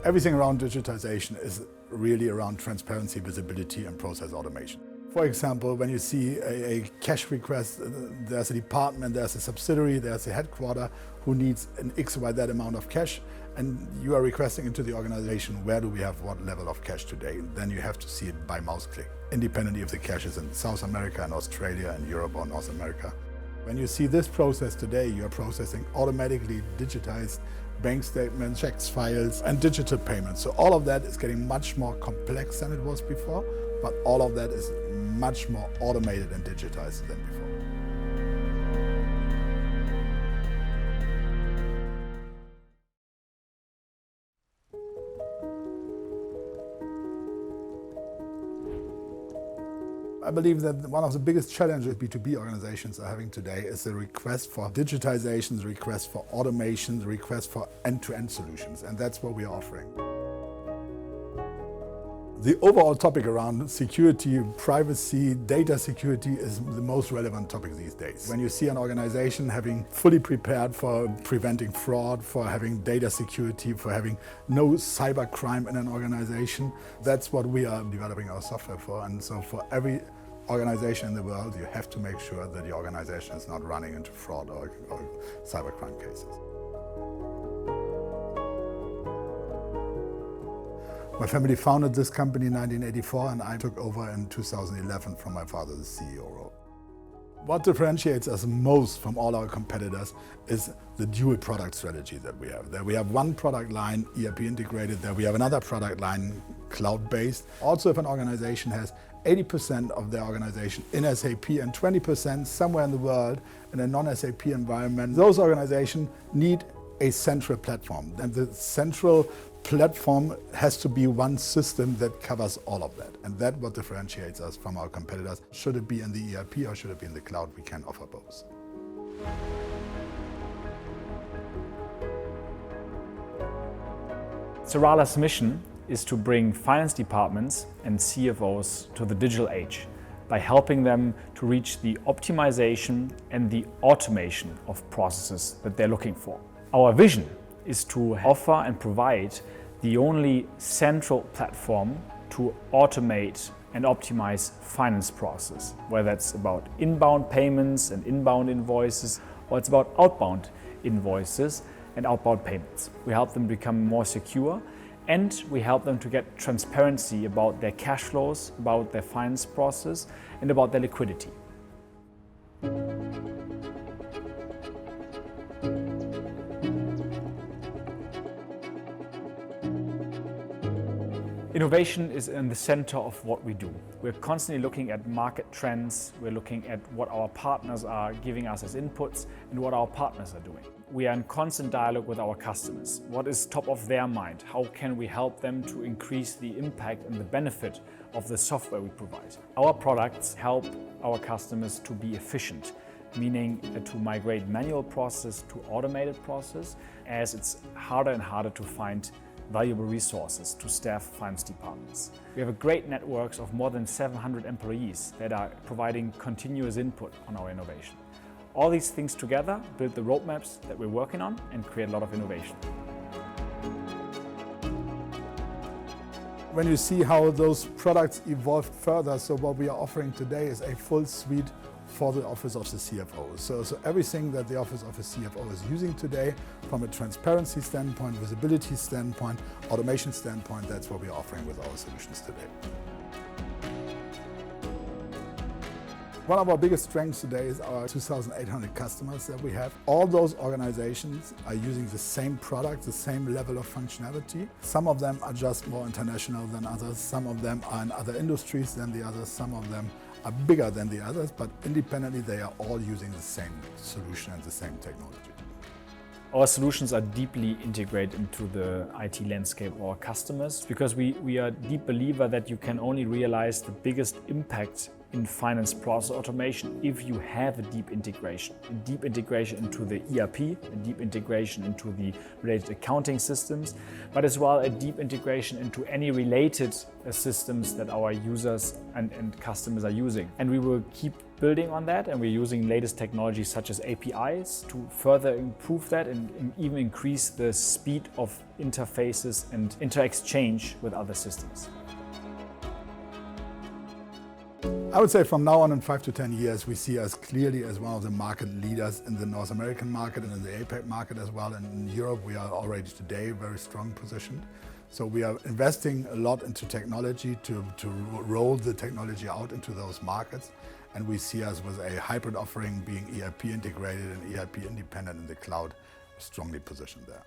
Everything around digitization is really around transparency, visibility, and process automation. For example, when you see a cash request, there's a department, there's a subsidiary, there's a headquarter who needs an X or Y amount of cash, and you are requesting into the organization, where do we have what level of cash today? Then you have to see it by mouse click, independently if the cash is in South America and Australia and Europe or North America. When you see this process today, you are processing automatically digitized bank statements, checks, files, and digital payments. So all of that is getting much more complex than it was before, but all of that is much more automated and digitized than before. I believe that one of the biggest challenges B2B organizations are having today is the request for digitization, the request for automation, the request for end-to-end solutions, and that's what we are offering. The overall topic around security, privacy, data security is the most relevant topic these days. When you see an organization having fully prepared for preventing fraud, for having data security, for having no cyber crime in an organization, that's what we are developing our software for. And so for every organization in the world, you have to make sure that the organization is not running into fraud or cybercrime cases. My family founded this company in 1984 and I took over in 2011 from my father, the CEO role. What differentiates us most from all our competitors is the dual product strategy that we have. There we have one product line, ERP integrated, there we have another product line, cloud-based. Also, if an organization has 80% of their organization in SAP and 20% somewhere in the world in a non-SAP environment, those organizations need a central platform. And the central platform has to be one system that covers all of that. And that's what differentiates us from our competitors. Should it be in the ERP or should it be in the cloud? We can offer both. Serala's mission is to bring finance departments and CFOs to the digital age by helping them to reach the optimization and the automation of processes that they're looking for. Our vision is to offer and provide the only central platform to automate and optimize finance process, whether it's about inbound payments and inbound invoices, or it's about outbound invoices and outbound payments. We help them become more secure, and we help them to get transparency about their cash flows, about their finance process, and about their liquidity. Innovation is in the center of what we do. We're constantly looking at market trends, we're looking at what our partners are giving us as inputs and what our partners are doing. We are in constant dialogue with our customers. What is top of their mind? How can we help them to increase the impact and the benefit of the software we provide? Our products help our customers to be efficient, meaning to migrate manual process to automated process, as it's harder and harder to find valuable resources to staff finance departments. We have a great network of more than 700 employees that are providing continuous input on our innovation. All these things together build the roadmaps that we're working on and create a lot of innovation. When you see how those products evolve further, so what we are offering today is a full suite for the Office of the CFO. So everything that the Office of the CFO is using today, from a transparency standpoint, visibility standpoint, automation standpoint, that's what we're offering with our solutions today. One of our biggest strengths today is our 2,800 customers that we have. All those organizations are using the same product, the same level of functionality. Some of them are just more international than others. Some of them are in other industries than the others. Some of them are bigger than the others, but independently they are all using the same solution and the same technology. Our solutions are deeply integrated into the IT landscape of our customers because we are a deep believer that you can only realize the biggest impact in finance process automation if you have a deep integration into the ERP, a deep integration into the related accounting systems, but as well a deep integration into any related systems that our users and customers are using. And we will keep building on that, and we're using latest technologies such as APIs to further improve that and even increase the speed of interfaces and inter-exchange with other systems. I would say from now on in 5 to 10 years, we see us clearly as one of the market leaders in the North American market and in the APAC market as well. And in Europe, we are already today very strong positioned. So we are investing a lot into technology to roll the technology out into those markets. And we see us with a hybrid offering being ERP integrated and ERP independent in the cloud, strongly positioned there.